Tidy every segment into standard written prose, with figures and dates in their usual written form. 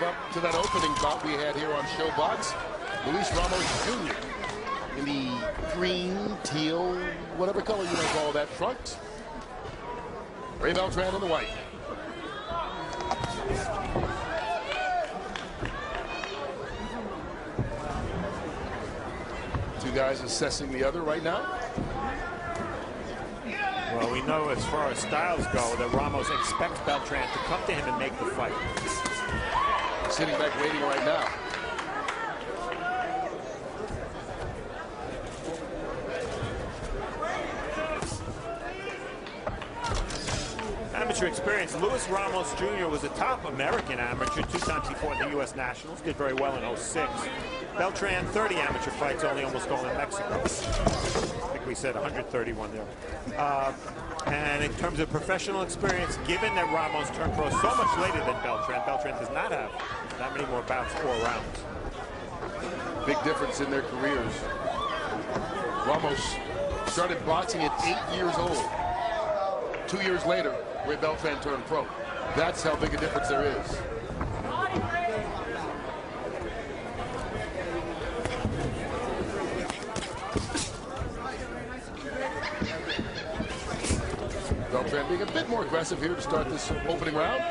up to that opening bout we had here on ShowBox. Luis Ramos Jr. in the green, teal, whatever color you want to call that front. Ray Beltran in the white. Two guys assessing the other right now. Well, we know as far as styles go that Ramos expects Beltran to come to him and make the fight. Sitting back waiting right now. Amateur experience. Luis Ramos Jr. was a top American amateur. 2 times he fought in the U.S. Nationals. Did very well in 06. Beltran, 30 amateur fights, only almost all in Mexico. I think we said 131 there. And in terms of professional experience, given that Ramos turned pro so much later than Beltran, Beltran does not have that many more bouts or rounds. Big difference in their careers. Ramos started boxing at 8 years old. 2 years later, Ray Beltran turned pro. That's how big a difference there is. Beltran being a bit more aggressive here to start this opening round.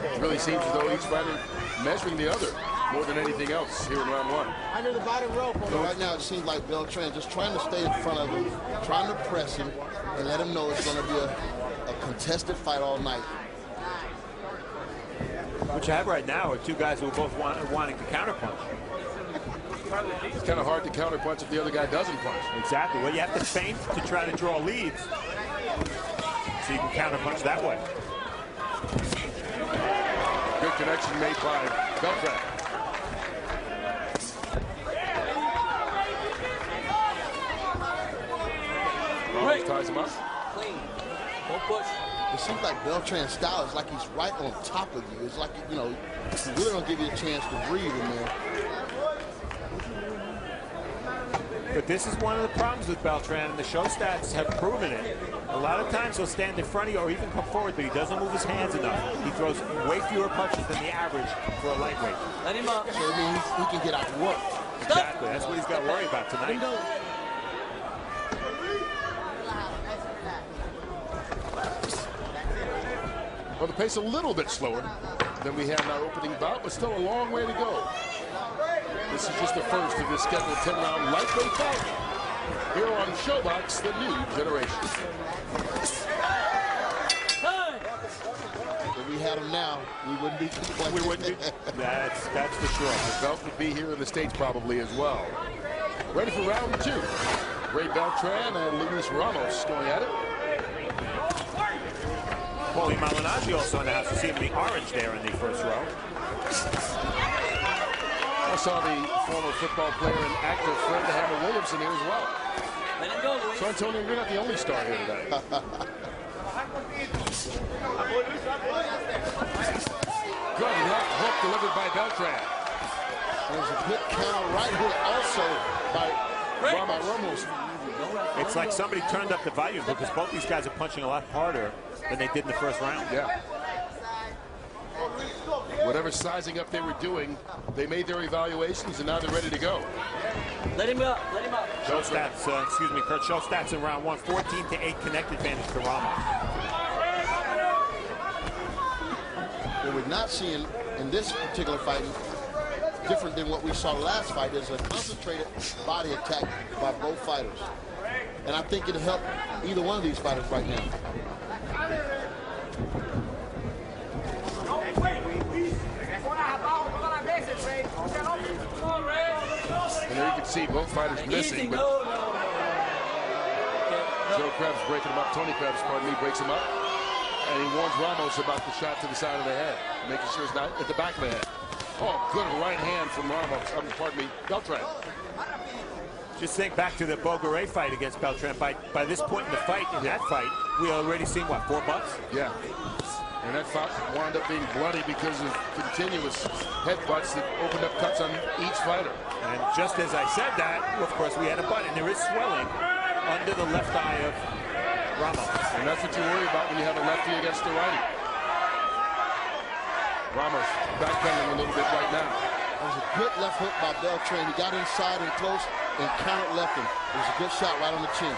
It really seems as though each fighter measuring the other more than anything else here in round one. Under the bottom rope. Right now it seems like Beltran just trying to stay in front of him, trying to press him, and let him know it's going to be a contested fight all night. What you have right now are two guys who are both wanting to counterpunch. It's kind of hard to counterpunch if the other guy doesn't punch. Exactly. Well, you have to feint to try to draw leads, so you can counterpunch that way. Good connection made by Beltran. Ramos ties him up. Clean. Don't push. It seems like Beltran's style is like he's right on top of you. It's like, you know, he really don't give you a chance to breathe in there. But this is one of the problems with Beltran, and the show stats have proven it. A lot of times he'll stand in front of you or even come forward, but he doesn't move his hands enough. He throws way fewer punches than the average for a lightweight. Let him up. So it means he can get out to work. Exactly. That's what he's got to worry about tonight. Well, the pace a little bit slower than we had in our opening bout, but still a long way to go. This is just the first of this scheduled 10-round lightweight fight here on ShowBox, the new generation. If we had him now, we wouldn't be complaining. We wouldn't be. That's for sure. The belt would be here in the States probably as well. Ready for round two. Ray Beltran and Luis Ramos going at it. Paulie Malignaggi also in the house. You see him be orange there in the first row. I saw the former football player and actor Fred the Hammer Williamson here as well. Let him go, Luis. So, Antonio, you're not the only star here today. Good left hook delivered by Beltran. There's a good counter right hook also by Ramos. It's like somebody turned up the volume because both these guys are punching a lot harder than they did in the first round. Yeah. Whatever sizing up they were doing, they made their evaluations and now they're ready to go. Let him up. Let him up. Show stats, Kurt, show stats in round one. 14-8 connect advantage to Ramos. What we're not seeing in this particular fight, different than what we saw last fight, is a concentrated body attack by both fighters. And I think it'll help either one of these fighters right now. And there you can see both fighters missing, but Joe Krebs breaking him up. Tony Krebs, pardon me, breaks him up. And he warns Ramos about the shot to the side of the head, making sure it's not at the back of the head. Oh, good right hand from Ramos. Pardon me, Beltran. Just think back to the Bogaray fight against Beltran. By this point in the fight, that fight, we already seen, what, 4 bucks? Yeah. And that fight wound up being bloody because of continuous headbutts that opened up cuts on each fighter. And just as I said that, of course, we had a butt, and there is swelling under the left eye of Ramos. And that's what you worry about when you have a lefty against the righty. Ramos backpedaling a little bit right now. It was a good left hook by Beltran. He got inside and close and countered left him. It was a good shot right on the chin.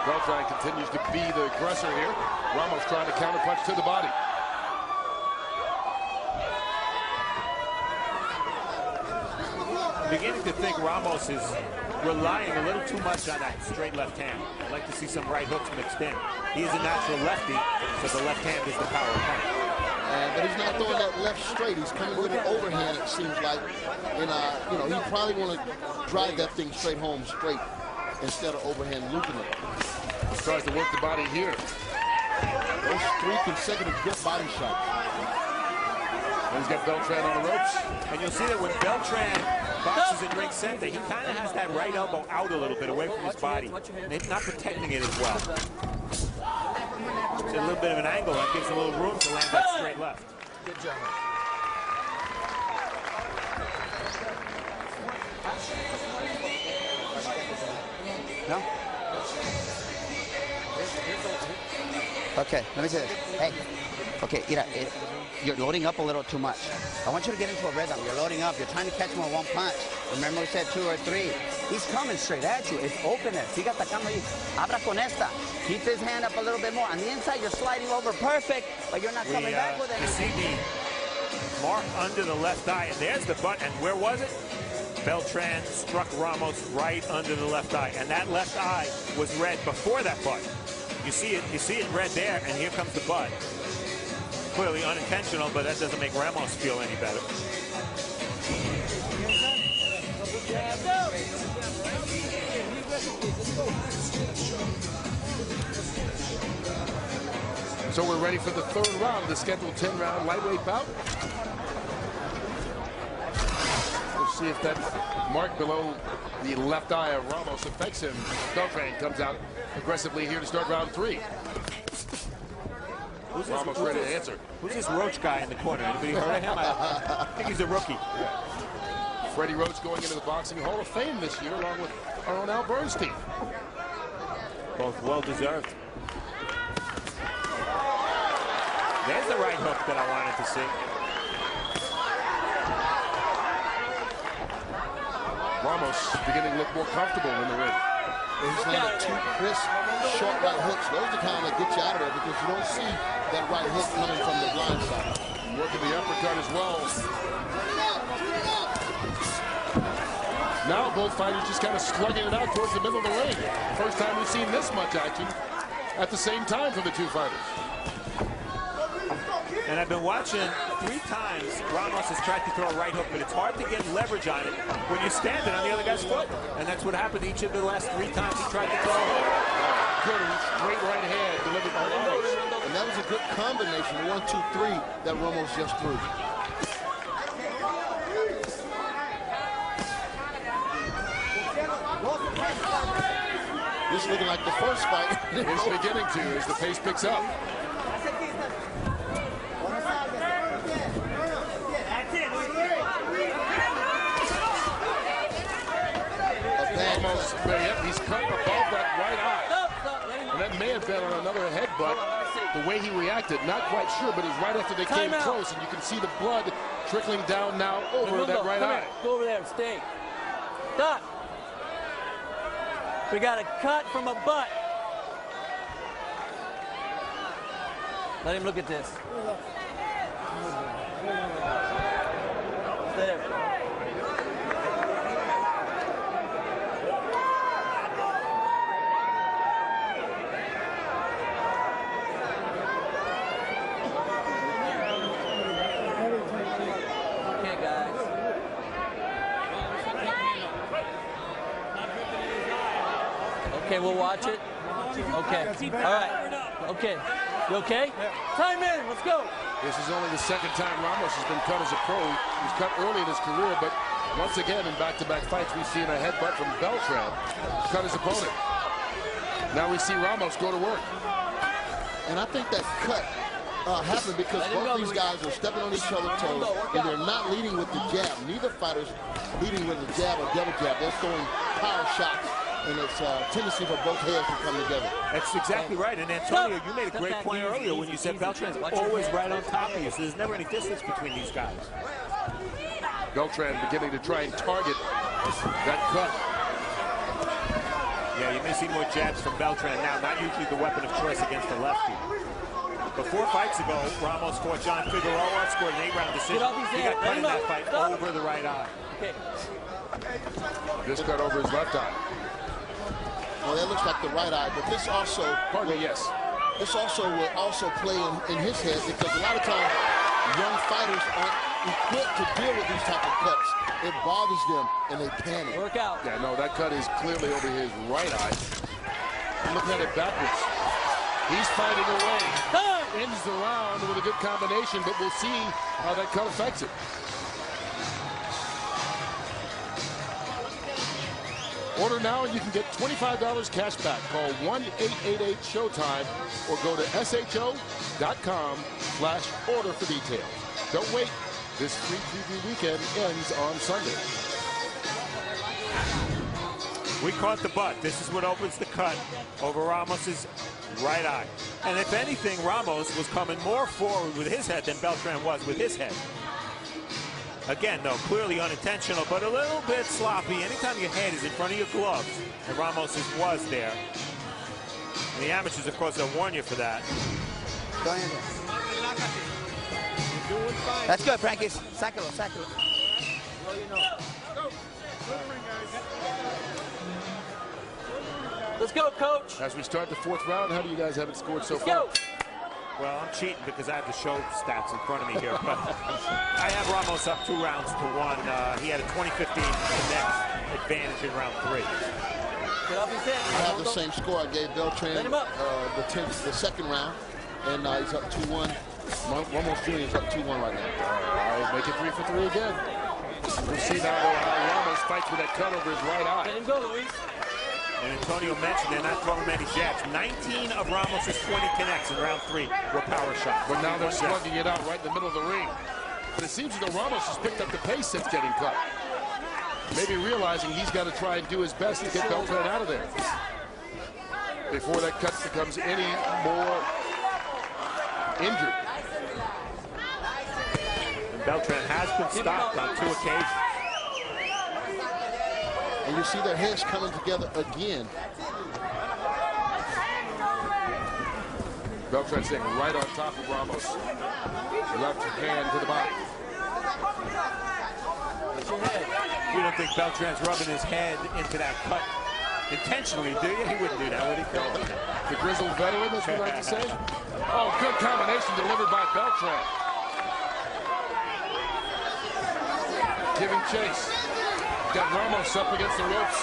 Beltran continues to be the aggressor here. Ramos trying to counterpunch to the body. Beginning to think Ramos is relying a little too much on that straight left hand. I'd like to see some right hooks mixed in. He is a natural lefty, so the left hand is the power punch. But he's not throwing that left straight. He's coming with an overhand, it seems like. And, you know, he probably want to drive that thing straight home straight instead of overhand looping it. He tries to work the body here. Those 3 consecutive good body shots. And he's got Beltran on the ropes. And you'll see that when Beltran boxes in ring center, he kind of has that right elbow out a little bit away from his body. He's not protecting it as well. It's a little bit of an angle that gives a little room to land that straight left. Good job. No? Okay, let me say this. Hey, okay, you're loading up a little too much. I want you to get into a rhythm. You're loading up. You're trying to catch him with 1 punch. Remember we said 2 or 3. He's coming straight at you. It's openness. Siga atacando ahí. Abra con esta. Keep his hand up a little bit more. On the inside, you're sliding over perfect, but you're not coming back with it. You see the mark under the left eye, and there's the butt. And where was it? Beltran struck Ramos right under the left eye, and that left eye was red before that butt. You see it red there, and here comes the butt. Clearly unintentional, but that doesn't make Ramos feel any better. So we're ready for the 3rd round of the scheduled 10-round lightweight bout. We'll see if that mark below the left eye of Ramos affects him. Beltran comes out aggressively here to start round 3. Ramos ready to answer. Who's this Roach guy in the corner? Anybody heard of him? I think he's a rookie. Yeah. Freddie Roach going into the Boxing Hall of Fame this year, along with our own Al Bernstein. Both well-deserved. There's the right hook that I wanted to see. Ramos beginning to look more comfortable in the ring. He's landed 2 crisp, short right hooks. Those are the kind that get you out of there because you don't see that right hook coming from the blind side. Working the uppercut as well. Now both fighters just kind of slugging it out towards the middle of the ring. First time we've seen this much action at the same time from the 2 fighters. And I've been watching 3 times Ramos has tried to throw a right hook, but it's hard to get leverage on it when you're standing on the other guy's foot. And that's what happened each of the last 3 times he tried to throw a hook. Good, straight right hand delivered by Ramos. And that was a good combination, 1, 2, 3, that Ramos just threw. This is looking like the first fight. It's beginning to as the pace picks up. Ramos, he's cut above that right eye. And that may have been on another headbutt. The way he reacted, not quite sure, but it's right after they came close, and you can see the blood trickling down now over that right eye. Go over there and stay. Stop. We got a cut from a butt. Let him look at this. Stay there. Okay, we'll watch it. Okay. All right. Okay. You okay? Time in. Let's go. This is only the 2nd time Ramos has been cut as a pro. He's cut early in his career, but once again in back-to-back fights, we've seen a headbutt from Beltran cut his opponent. Now we see Ramos go to work. And I think that cut happened because both these guys are stepping on each other's toes, and they're not leading with the jab. Neither fighter's leading with the jab or double jab. They're throwing power shots and it's a tendency for both heads to come together. That's exactly right. And Antonio, you made a great point earlier when you said Beltran's always right on top of you, so there's never any distance between these guys. Beltran beginning to try and target that cut. Yeah, you may see more jabs from Beltran now, not usually the weapon of choice against the lefty. But 4 fights ago, Ramos fought John Figueroa, scored an 8-round decision. He got cut in that fight over the right eye. Okay. This cut over his left eye. Well, that looks like the right eye, but this also, Pardon me, yes. This also will also play in his head, because a lot of times young fighters aren't equipped to deal with these type of cuts. It bothers them and they panic. Work out. Yeah, no, that cut is clearly over his right eye. I'm looking at it backwards. He's fighting away. Ends the round with a good combination, but we'll see how that cut affects it. Order now and you can get $25 cash back. Call 1-888-SHOWTIME or go to sho.com/order for details. Don't wait. This free preview weekend ends on Sunday. We caught the butt. This is what opens the cut over Ramos's right eye. And if anything, Ramos was coming more forward with his head than Beltran was with his head. Again, though, clearly unintentional, but a little bit sloppy. Anytime your head is in front of your gloves, and Ramos's was there. And the amateurs, of course, they'll warn you for that. Go ahead. That's good, Frankie. Sácalo, sácalo. Let's go, Coach. As we start the 4th round, how do you guys have it scored so Let's far? go. Well, I'm cheating because I have the show stats in front of me here. But I have Ramos up 2 rounds to 1. He had a 20-15 Connect advantage in round 3. Get off his head. I have the same score I gave Beltran Let him up. the second round, and he's up 2-1. Ramos Jr. is up 2-1 right now. All right, make it 3 for 3 again. We'll see now how Ramos fights with that cut over his right eye. Let him go, Luis. And Antonio mentioned they're not throwing many jabs. 19 of Ramos's 20 connects in round 3 were power shots. But now they're slugging it out right in the middle of the ring. But it seems as though Ramos has picked up the pace since getting cut. Maybe realizing he's got to try and do his best to get Beltran out of there before that cut becomes any more injured. And Beltran has been stopped on 2 occasions. And you see their heads coming together again. Beltran staying right on top of Ramos. Left hand to the body. You don't think Beltran's rubbing his head into that cut intentionally, do you? He wouldn't do that, would he? The grizzled veteran, as we like to say. Oh, good combination delivered by Beltran. Giving chase. Got Ramos up against the ropes.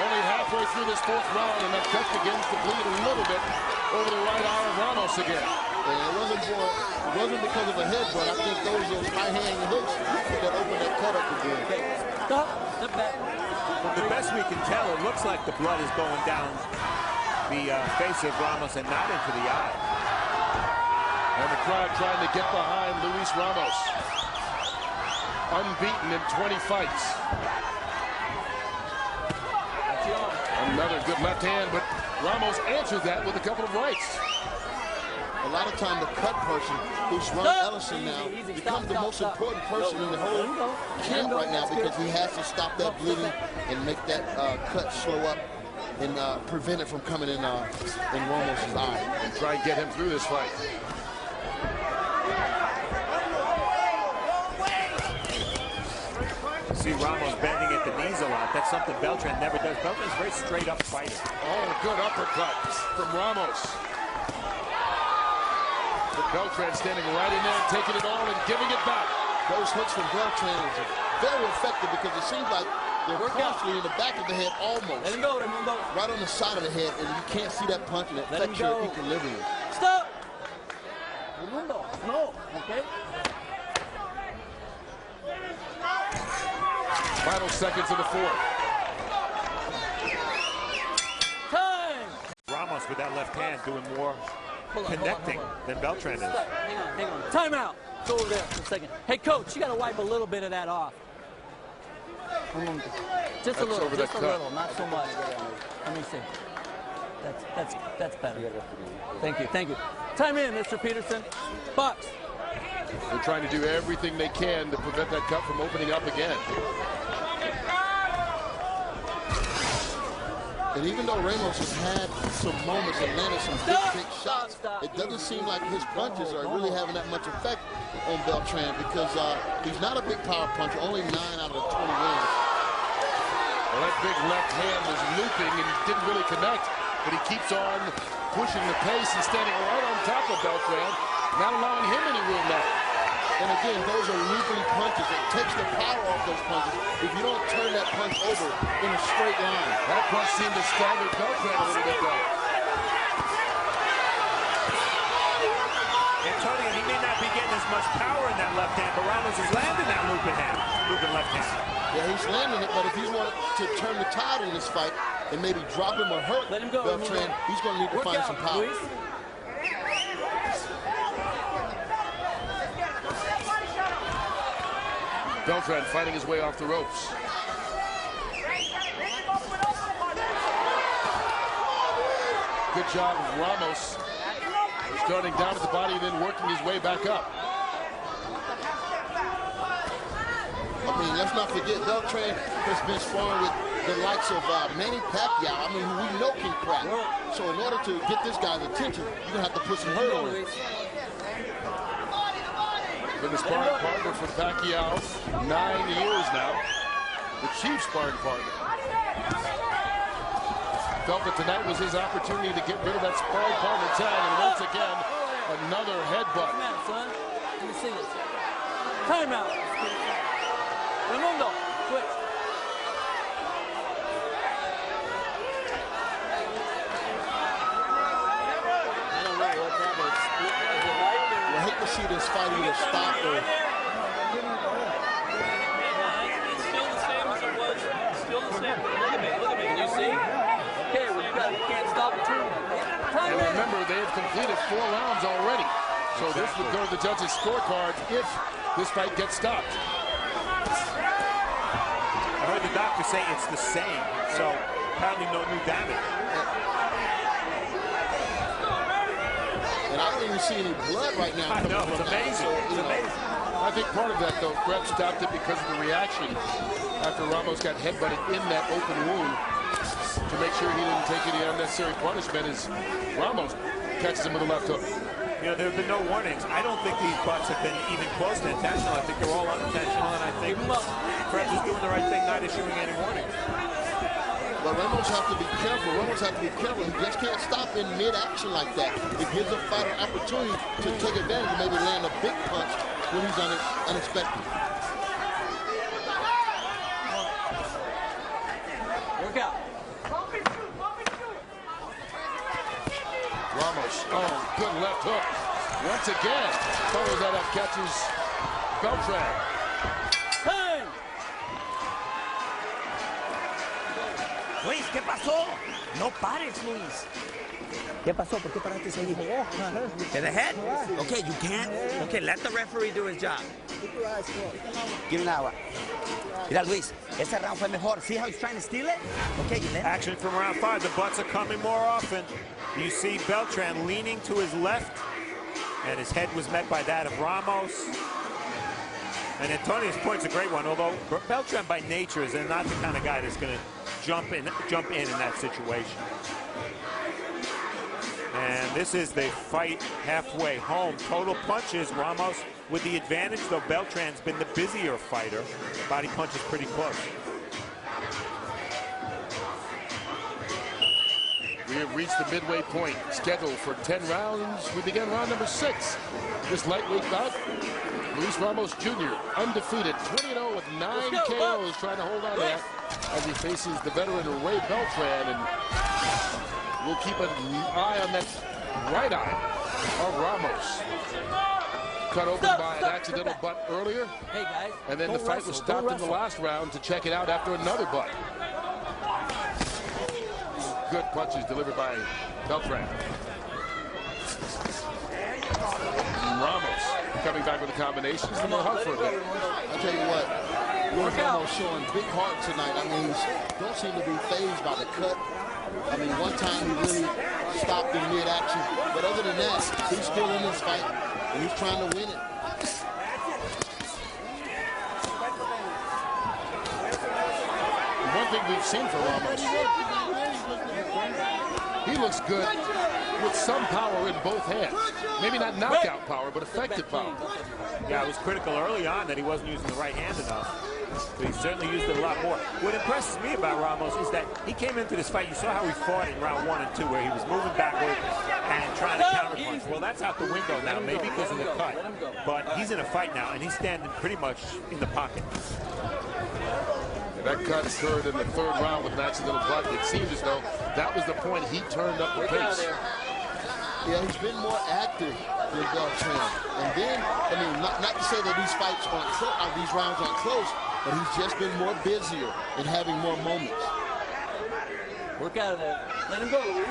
Only halfway through this 4th round, and that cut begins to bleed a little bit over the right eye of Ramos again. And it wasn't because of a headbutt. I think those high-hanging hooks that opened that cut up again. Stop. Step back. From the best we can tell, it looks like the blood is going down the face of Ramos and not into the eye. And the crowd trying to get behind Luis Ramos. Unbeaten in 20 fights. Another good left hand, but Ramos answered that with a couple of rights. A lot of time the cut person, who's Ron Ellison now, becomes the most important person in the whole camp right now, because he has to stop that bleeding and make that cut slow up and prevent it from coming in Ramos's eye. And try and get him through this fight. See Ramos bending at the knees a lot. That's something Beltran never does. Beltran's a very straight up fighter. Oh, good uppercut from Ramos. But Beltran standing right in there, taking it all and giving it back. Those hooks from Beltran are very effective, because it seems like they're constantly in the back of the head almost. Let him go, Raymundo. Right on the side of the head, and you can't see that punch, and it affects your equilibrium. Stop. Raymundo. No. Okay. Final seconds of the 4th. Time. Ramos with that left hand doing more connecting than Beltran is. Hang on. Time out. Go over there for a second. Hey, Coach, you got to wipe a little bit of that off. Just a little, over that just a cut. little, not so much. Let me see. That's better. Thank you, thank you. Time in, Mr. Peterson. Box. They're trying to do everything they can to prevent that cut from opening up again. And even though Ramos has had some moments and landed some big shots, it doesn't seem like his punches are really having that much effect on Beltran because he's not a big power puncher, only 9 out of the 20 wins. Well, that big left hand was looping and didn't really connect, but he keeps on pushing the pace and standing right on top of Beltran, not allowing him any room now. And again, those are looping punches. It takes the power off those punches if you don't turn that punch over in a straight line. That punch seemed to stagger Beltran a little bit though. Antonio, he may not be getting as much power in that left hand, but Ramos is landing that looping left hand. Yeah, he's landing it, but if he's wanted to turn the tide in this fight and maybe drop him or hurt Beltran, he's going to need to find some power. Luis. Beltran fighting his way off the ropes. Good job of Ramos starting down at the body and then working his way back up. I mean, let's not forget, Beltran has been sparring with the likes of Manny Pacquiao. I mean, who we know can crack. So in order to get this guy's attention, you're going to have to put some hurt on him. Been the sparring partner for Pacquiao 9 years now. The chief sparring partner. Felt that tonight was his opportunity to get rid of that sparring partner tag, and once again, another headbutt. Come on, son. Let me see this. Timeout. Raymundo, switch. I don't know what's happening. I hate to see this fight either stop or... It's still the same as it was. Still the same. Look at me. Can you see? Okay, well, you can't stop the turn. And remember, they have completed 4 rounds already. So this would go to the judges' scorecards if this fight gets stopped. I heard the doctor say it's the same, so apparently no new damage. And I don't even see any blood right now. I know, it's amazing. It's amazing. I think part of that, though, Brett stopped it because of the reaction after Ramos got headbutted in that open wound to make sure he didn't take any unnecessary punishment as Ramos catches him with a left hook. You know, there have been no warnings. I don't think these butts have been even close to intentional. I think they're all unintentional, and I think Fred is doing the right thing, not issuing any warnings. But Ramos has to be careful. Ramos has to be careful. He just can't stop in mid-action like that. It gives a fighter an opportunity to take advantage and maybe land a big punch when he's unexpected. Work out. Ramos, oh, good left hook. Once again, follows that up, catches Beltran. Hey! Luis, ¿qué pasó? No pares, Luis. ¿Qué pasó? ¿Por qué paraste ahí? To the head? Okay, you can't. Okay, let the referee do his job. Give him agua. Mira, Luis, ese round fue mejor. See how he's trying to steal it? Okay, you let Action from round 5. The butts are coming more often. You see Beltran leaning to his left, and his head was met by that of Ramos. And Antonio's point's a great one, although Beltran by nature is not the kind of guy that's going to jump in that situation. And this is the fight halfway home. Total punches, Ramos with the advantage, though Beltran's been the busier fighter. Body punch is pretty close. We have reached the midway point, scheduled for 10 rounds. We begin round number 6. This lightweight bout, Luis Ramos Jr., undefeated, 20-0 with 9 KOs, trying to hold on to that as he faces the veteran Ray Beltran. And we'll keep an eye on that right eye of Ramos. Cut open by an accidental butt earlier. Hey guys, and then the fight was stopped in the last round to check it out after another butt. Good punches delivered by Beltran. Ramos coming back with a combination. It's a little hard for a bit. I'll tell you what, Luis Ramos showing big heart tonight. I mean, he don't seem to be fazed by the cut. I mean, one time he really stopped in mid-action. But other than that, he's still in this fight, and he's trying to win it. One thing we've seen from Ramos, he looks good with some power in both hands. Maybe not knockout power, but effective power. Yeah, it was critical early on that he wasn't using the right hand enough. But he certainly used it a lot more. What impresses me about Ramos is that he came into this fight, you saw how he fought in round 1 and 2, where he was moving backward and trying to counterpunch. Well, that's out the window now, maybe because of the cut. But he's in a fight now, and he's standing pretty much in the pocket. That cut occurred in the 3rd round with an accidental block. It seemed as though that was the point he turned up the pace. Yeah, he's been more active than Beltran. And then, I mean, not to say that these fights aren't these rounds aren't close, but he's just been more busier and having more moments. Work out of there. Let him go, Luis.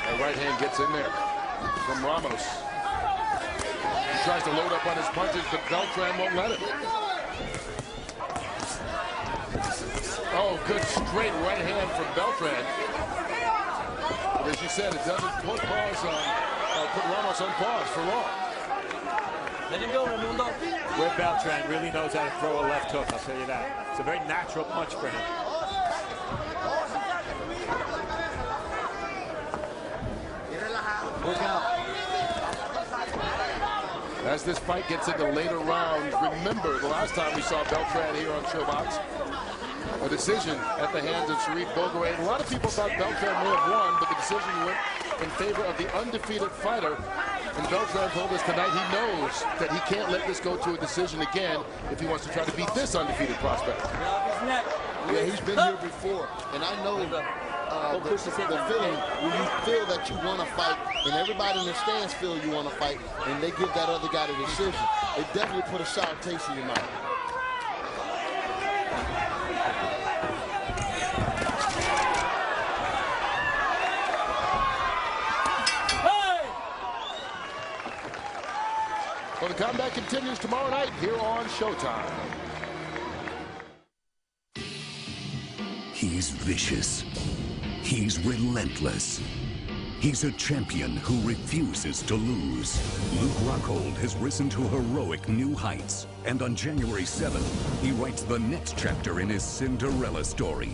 The right hand gets in there from Ramos. He tries to load up on his punches, but Beltran won't let him. Oh, good straight right hand from Beltran. But as you said, it doesn't put Ramos on pause for long. Let him go, Raymundo. Where Beltran really knows how to throw a left hook, I'll tell you that. It's a very natural punch for him. Work out. As this fight gets into later rounds, remember the last time we saw Beltran here on Showbox, a decision at the hands of Sharif Bogaray. A lot of people thought Beltran may have won, but the decision went in favor of the undefeated fighter. And Beltran told us tonight he knows that he can't let this go to a decision again if he wants to try to beat this undefeated prospect. Yeah, he's been here before, and I know the feeling when you feel that you want to fight, and everybody in the stands feel you want to fight, and they give that other guy the decision. It definitely put a sour taste in your mouth. Well, the combat continues tomorrow night here on Showtime. He's vicious. He's relentless. He's a champion who refuses to lose. Luke Rockhold has risen to heroic new heights. And on January 7th, he writes the next chapter in his Cinderella story.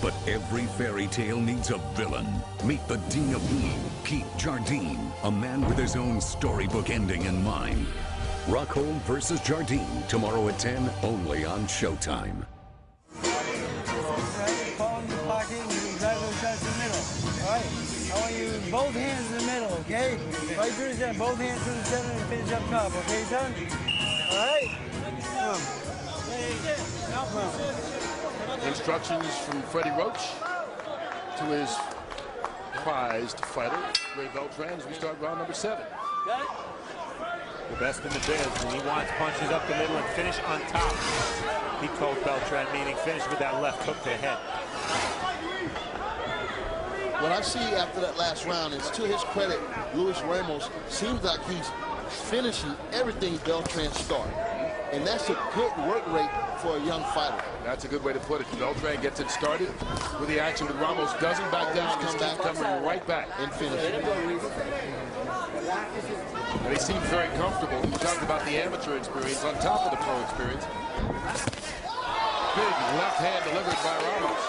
But every fairy tale needs a villain. Meet the Dean of Lean, Keith Jardine, a man with his own storybook ending in mind. Rockhold versus Jardine, tomorrow at 10, only on Showtime. Palm in the pocket, and you drive those shots in the middle. All right. I want you both hands in the middle, okay? Right through the center, both hands through the center and finish up top, okay, son? All right? Come. Instructions from Freddie Roach to his prized fighter, Ray Beltran, as we start round number 7. Got it? The best in the biz, and he wants punches up the middle and finish on top. He told Beltran, meaning finish with that left hook to the head. What I see after that last round is, to his credit, Luis Ramos seems like he's finishing everything Beltran started. And that's a good work rate for a young fighter. That's a good way to put it. Beltran gets it started with the action, but Ramos doesn't back down. He's coming right back and finishing. And he seems very comfortable. We talked about the amateur experience on top of the pro experience. Big left hand delivered by Ramos,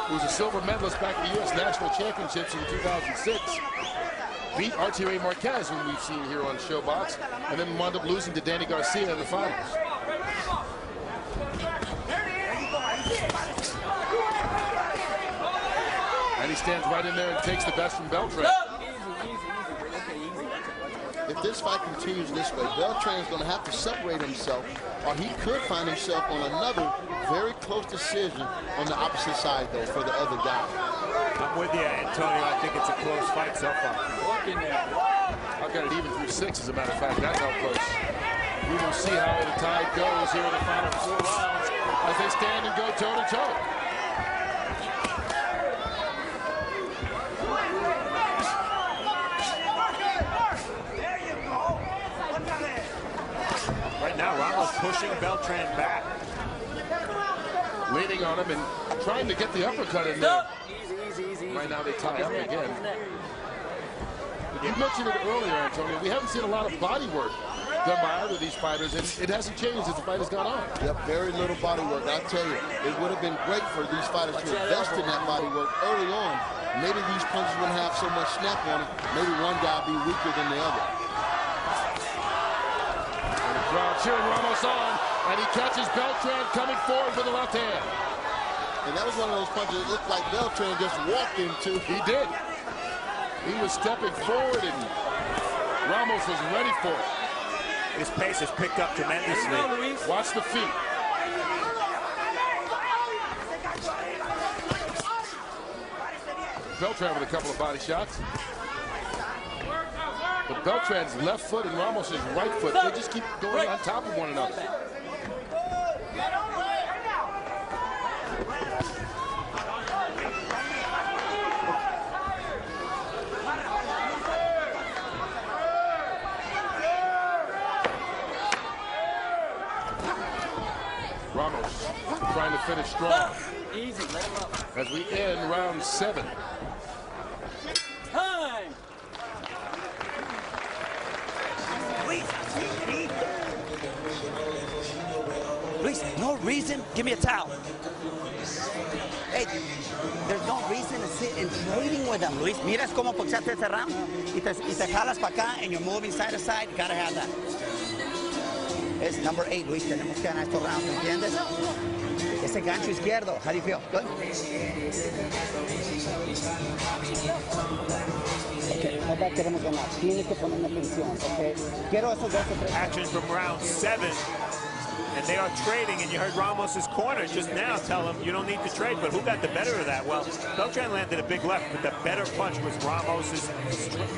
who's a silver medalist back at the U.S. National Championships in 2006. Beat Arturo Marquez, whom we've seen here on Showbox, and then wound up losing to Danny Garcia in the finals. And he stands right in there and takes the best from Beltran. If this fight continues this way, Beltran's going to have to separate himself, or he could find himself on another very close decision on the opposite side, though, for the other guy. I'm with you, Antonio. I think it's a close fight so far. I've got it even through 6, as a matter of fact. That's how close. We will see how the tide goes here in the final 4 rounds as they stand and go toe-to-toe. Ramos pushing Beltran back. Leaning on him and trying to get the uppercut in there. Easy. Right now they tie up again. You mentioned it earlier, Antonio. We haven't seen a lot of body work done by either of these fighters, and it hasn't changed as the fight has gone on. Yep, very little body work. I tell you, it would have been great for these fighters to invest in that body work early on. Maybe these punches wouldn't have so much snap on it. Maybe one guy would be weaker than the other. And the crowd cheering Ramos on, and he catches Beltran coming forward with the left hand. And that was one of those punches that looked like Beltran just walked into. He did. He was stepping forward, and Ramos was ready for it. His pace has picked up tremendously. Watch the feet. Beltran with a couple of body shots. But Beltran's left foot and Ramos's right foot, they just keep going on top of one another. Ramos trying to finish strong. Easy, let him up. As we end round 7. Time! Luis, no reason. Give me a towel. Hey, there's no reason to sit and trading with them, Luis. Miras cómo boxeaste ese round y te jalas para acá and you're moving side to side. Gotta have that. Es number 8, Luis. Tenemos que ganar estos rounds, ¿entiendes? Ese gancho izquierdo. How do you feel? Good? Okay, ahora queremos ganar. Tienes que poner atención, okay? Quiero esos 2 o 3. Action from round 7. And they are trading, and you heard Ramos's corner just now tell him you don't need to trade, but who got the better of that? Well, Beltran landed a big left, but the better punch was Ramos's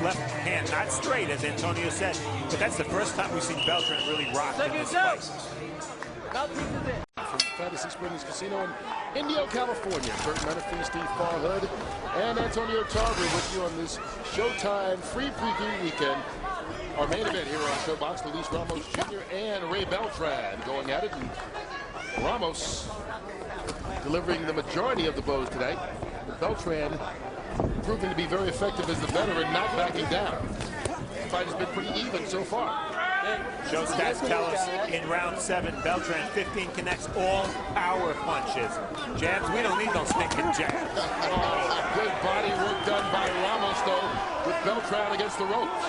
left hand. Not straight, as Antonio said, but that's the first time we've seen Beltran really rock in this fight. From Fantasy Springs Casino in Indio, California. Kurt Menefee, Steve Farhood, and Antonio Tarver with you on this Showtime free preview weekend. Our main event here on ShowBox, Luis Ramos Jr. and Ray Beltran going at it. And Ramos delivering the majority of the blows today. Beltran proving to be very effective as the better and not backing down. The fight has been pretty even so far. Show stats tell us in round 7, Beltran 15 connects all power punches. Jabs, we don't need those stinking jabs. Good body work done by Ramos, though, with Beltran against the ropes.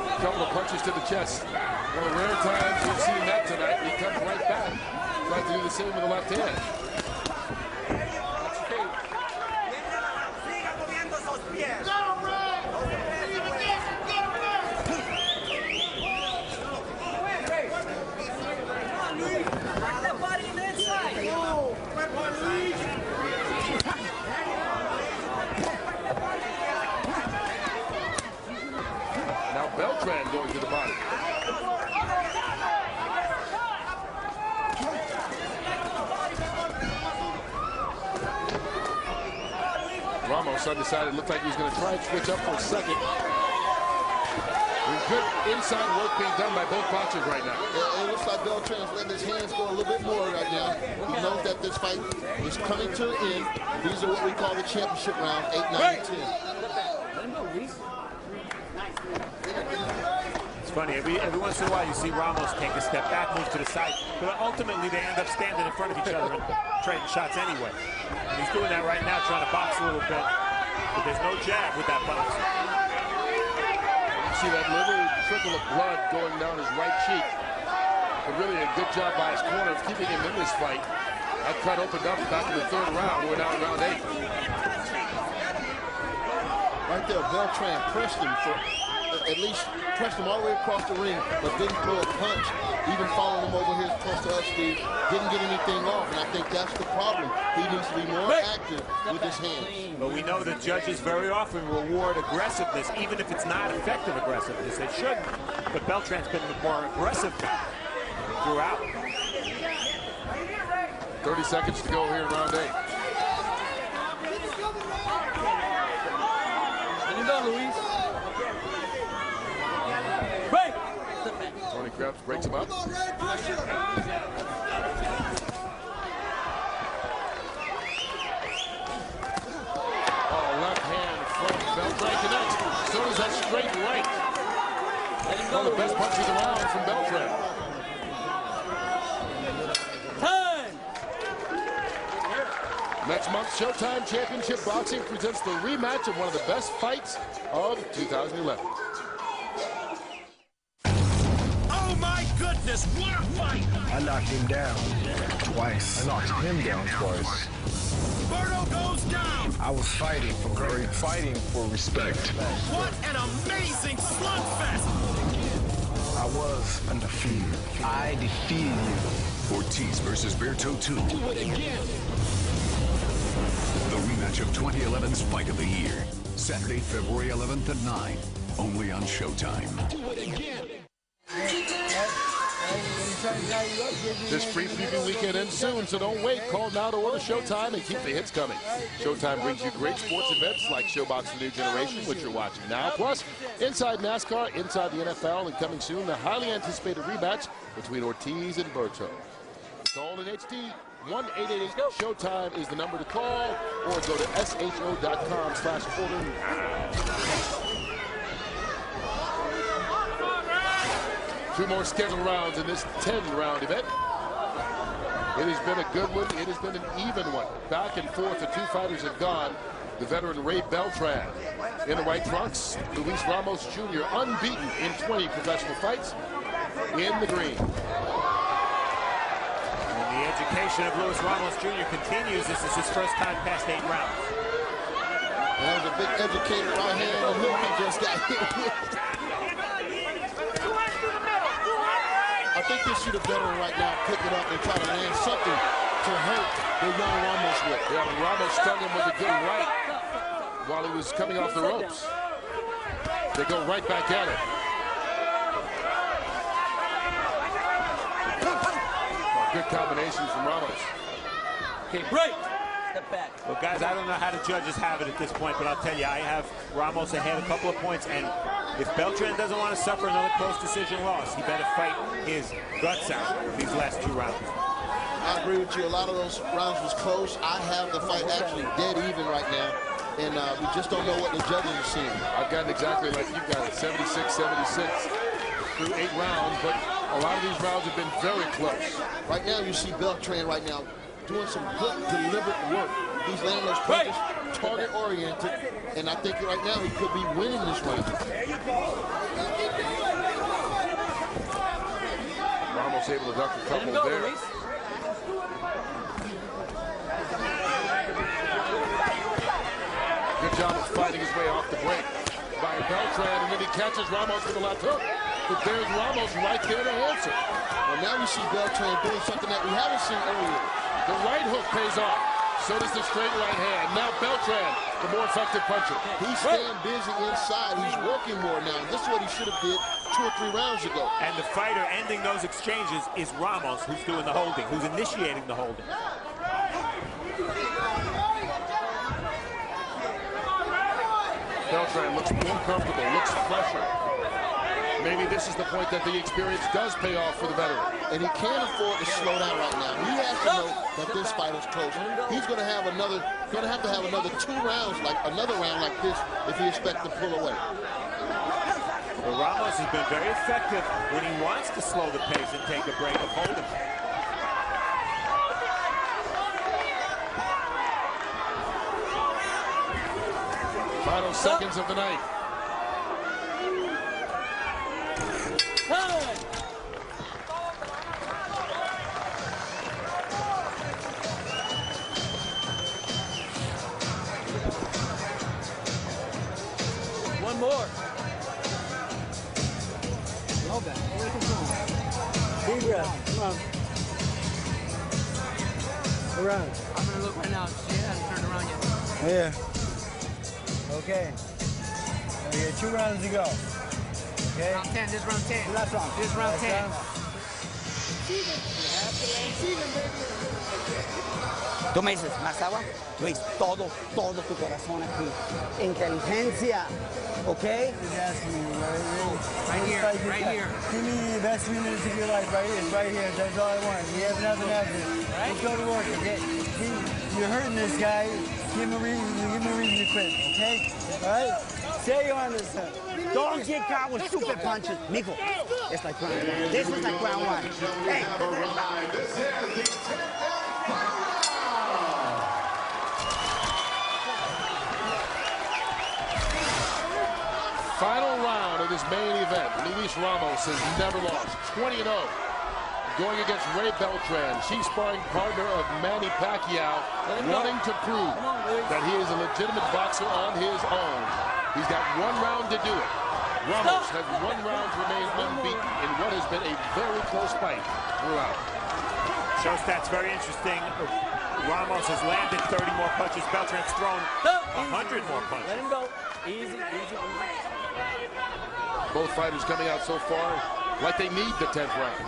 A couple of punches to the chest. One of the rare times we've seen that tonight. He comes right back. Tries to do the same with the left hand. Now Beltran going to the body. Ramos undecided. Looked like he was going to try and switch up for a second. Good inside work being done by both boxers right now. It looks like Beltran's letting his hands go a little bit more right now. He knows that this fight is coming to an end. These are what we call the championship round, 8, 9, and 10. It's funny, every once in a while you see Ramos take a step back, move to the side, but ultimately they end up standing in front of each other and trading shots anyway. And he's doing that right now, trying to box a little bit, but there's no jab with that box. See that little trickle of blood going down his right cheek. But really a good job by his corner of keeping him in this fight. That cut opened up back in the 3rd round. We're now in round 8. Right there, Beltran pressed him for at least pressed him all the way across the ring, but didn't throw a punch. Even following him over here close to us, Steve, didn't get anything off, and I think that's the problem. He needs to be more active with his hands. But we know that judges very often reward aggressiveness, even if it's not effective aggressiveness. They shouldn't, but Beltran's been more aggressive throughout. 30 seconds to go here in round 8. Luis. Tony grabs, breaks him up. Oh, left hand from Beltran connects. So does that straight right. One of the best punches around from Beltran. Next month, Showtime Championship Boxing presents the rematch of one of the best fights of 2011. Oh my goodness, what a fight! I knocked him down twice. I knocked him down twice. Berto goes down! I was fighting for glory, fighting for respect. What an amazing slugfest! I was undefeated. I defeated you. Ortiz versus Berto 2. Do it again! The rematch of 2011's Fight of the Year. Saturday, February 11th at 9. Only on Showtime. Do it again! This free preview weekend ends soon, so don't wait. Call now to order Showtime and keep the hits coming. Showtime brings you great sports events like Showbox New Generation, which you're watching now. Plus, Inside NASCAR, Inside the NFL, and coming soon, the highly anticipated rematch between Ortiz and Berto. Call in HD. 1-888-SHOWTIME is the number to call, or go to sho.com/order. Two more scheduled rounds in this 10-round event. It has been a good one. It has been an even one. Back and forth, the two fighters have gone. The veteran Ray Beltran in the white trunks. Luis Ramos Jr. unbeaten in 20 professional fights in the green. The education of Luis Ramos Jr. continues. This is his first time past 8 rounds. And that was a big educated right hand and look he just got hit with. I think they should have better right now pick it up and try to land something to hurt the young Ramos with. Yeah, but Ramos stung him with a good right while he was coming off the ropes. They go right back at it. Good combinations from Ramos. Okay, break. Step back. Well, guys, I don't know how the judges have it at this point, but I'll tell you, I have Ramos ahead a couple of points, and if Beltran doesn't want to suffer another close decision loss, he better fight his guts out these last 2 rounds. I agree with you. A lot of those rounds was close. I have the fight actually dead even right now, and we just don't know what the judges are seeing. I've got it exactly like you got it, 76-76 through 8 rounds, but a lot of these rounds have been very close. Right now, you see Beltran right now doing some good, deliberate work. He's landing those punches, target-oriented, and I think right now he could be winning this round. Ramos able to duck a couple there. Luis. Good job of fighting his way off the break by Beltran, and then he catches Ramos with a left hook. But there's Ramos right there to answer. Well, now we see Beltran doing something that we haven't seen earlier. The right hook pays off. So does the straight right hand. Now Beltran, the more effective puncher. He's staying busy inside. He's working more now. This is what he should have did 2 or 3 rounds ago. And the fighter ending those exchanges is Ramos, who's doing the holding, who's initiating the holding. Beltran looks more comfortable, looks fresher. Maybe this is the point that the experience does pay off for the veteran. And he can't afford to slow down right now. He has to know that this fight is close. He's going to have another 2 rounds, like another round like this, if he expects to pull away. Well, Ramos has been very effective when he wants to slow the pace and take a break of holding. Final seconds of the night. One more. Deep breath. Come on. Around. I'm gonna look right now. She hasn't turned around yet. Yeah. Okay. We got 2 rounds to go. Okay. Round 10. This is round 10. Last round. This is round Last 10. round. Tú me dices, ¿más agua? Luis, todo tu corazón aquí. Inteligencia, ¿ok? Right here. Give me the best 3 minutes of your life right here. It's right here. That's all I want. We have nothing after. Let's go to work, okay? You're hurting this guy. Give him a reason to quit, okay? All right? Stay on this son. Don't get caught with stupid punches. Mijo, it's like round one. This is like round one. Hey. Final round of this main event. Luis Ramos has never lost. 20-0. Going against Ray Beltran, chief sparring partner of Manny Pacquiao, wanting to prove that he is a legitimate boxer on his own. He's got 1 round to do it. Ramos has 1 round to remain unbeaten in what has been a very close fight throughout. Show stats very interesting. Ramos has landed 30 more punches. Beltran's thrown 100 more punches. Let him go. Easy. Both fighters coming out so far like they need the 10th round.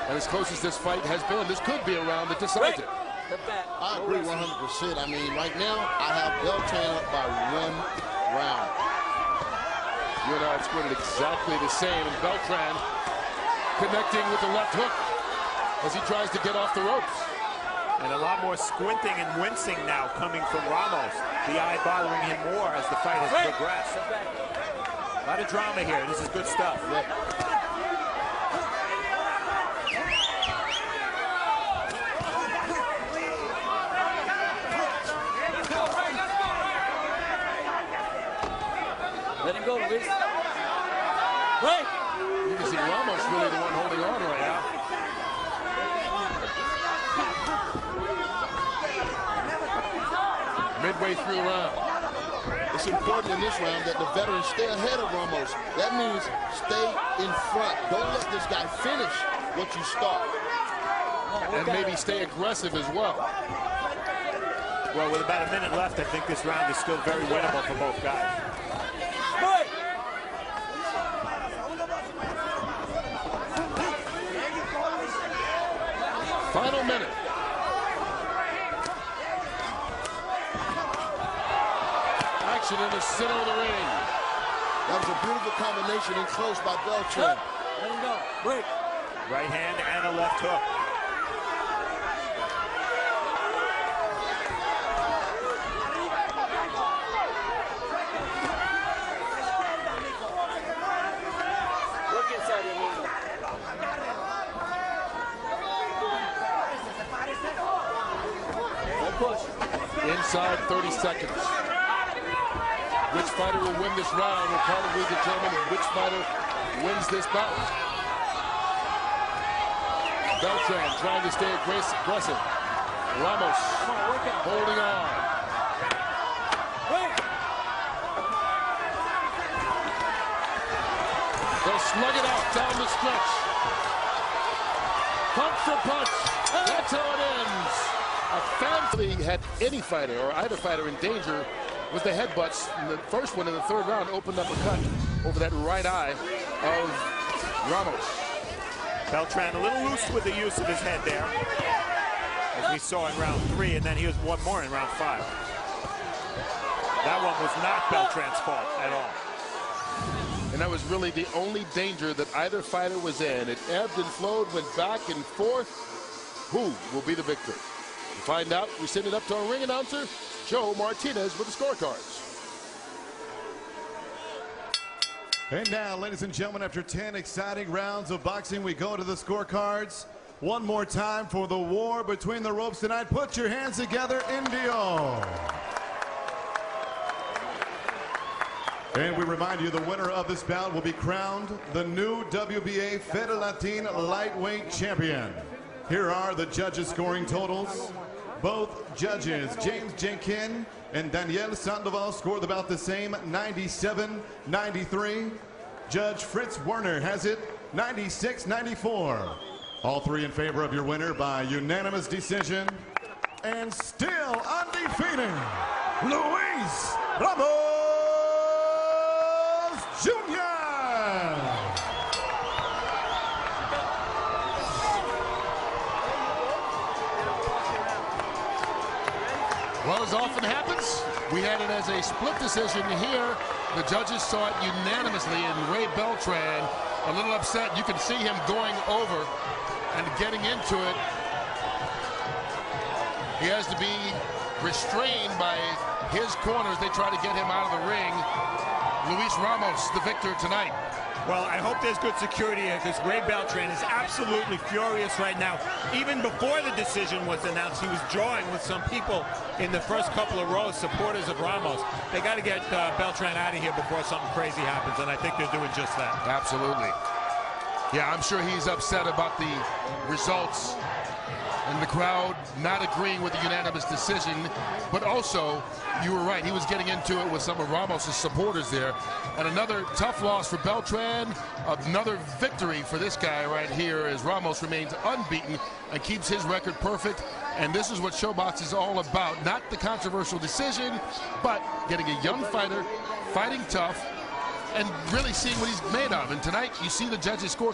And as close as this fight has been, this could be a round that decides it. I agree 100%. I mean, right now, I have Beltran up by 1 round. You and I have scored it exactly the same. And Beltran connecting with the left hook as he tries to get off the ropes. And a lot more squinting and wincing now coming from Ramos. The eye bothering him more as the fight has progressed. A lot of drama here. This is good stuff. Let him go, Luis. Right. You can see Ramos really the one holding on right now. Midway through the round. It's important in this round that the veterans stay ahead of Ramos. That means stay in front. Don't let this guy finish what you start. And maybe stay aggressive as well. Well, with about a minute left, I think this round is still very winnable for both guys. Final minute. Action in the center of the ring. That was a beautiful combination and close by Beltran. Let him go. Break. Right hand and a left hook. Look inside your window. Push. Inside 30 seconds. Which fighter will win this round will probably determine which fighter wins this bout. Beltran trying to stay aggressive. Ramos holding on. They'll slug it out down the stretch. Punch for punch. That's how it ends. A family had any fighter or either fighter in danger was the headbutts. And the first one in the 3rd round opened up a cut over that right eye of Ramos. Beltran a little loose with the use of his head there, as we saw in round 3, and then he was 1 more in round 5. That one was not Beltran's fault at all. And that was really the only danger that either fighter was in. It ebbed and flowed, went back and forth. Who will be the victor? To find out, we send it up to our ring announcer, Joe Martinez, with the scorecards. And now, ladies and gentlemen, after 10 exciting rounds of boxing, we go to the scorecards. One more time for the war between the ropes tonight. Put your hands together, Indio. And we remind you the winner of this bout will be crowned the new WBA Fedelatin lightweight champion. Here are the judges' scoring totals. Both judges, James Jenkin and Daniel Sandoval, scored about the same, 97-93. Judge Fritz Werner has it 96-94. All three in favor of your winner by unanimous decision. And still undefeated, Luis Ramos Jr. Well, as often happens, we had it as a split decision here. The judges saw it unanimously, and Ray Beltran a little upset. You can see him going over and getting into it. He has to be restrained by his corners. They try to get him out of the ring. Luis Ramos, the victor tonight. Well, I hope there's good security here because Ray Beltran is absolutely furious right now. Even before the decision was announced, he was drawing with some people in the first couple of rows, supporters of Ramos. They got to get Beltran out of here before something crazy happens, and I think they're doing just that. Absolutely. Yeah, I'm sure he's upset about the results and the crowd not agreeing with the unanimous decision, but also, you were right, he was getting into it with some of Ramos' supporters there. And another tough loss for Beltran, another victory for this guy right here as Ramos remains unbeaten and keeps his record perfect. And this is what ShoBox is all about, not the controversial decision, but getting a young fighter, fighting tough, and really seeing what he's made of. And tonight, you see the judges score.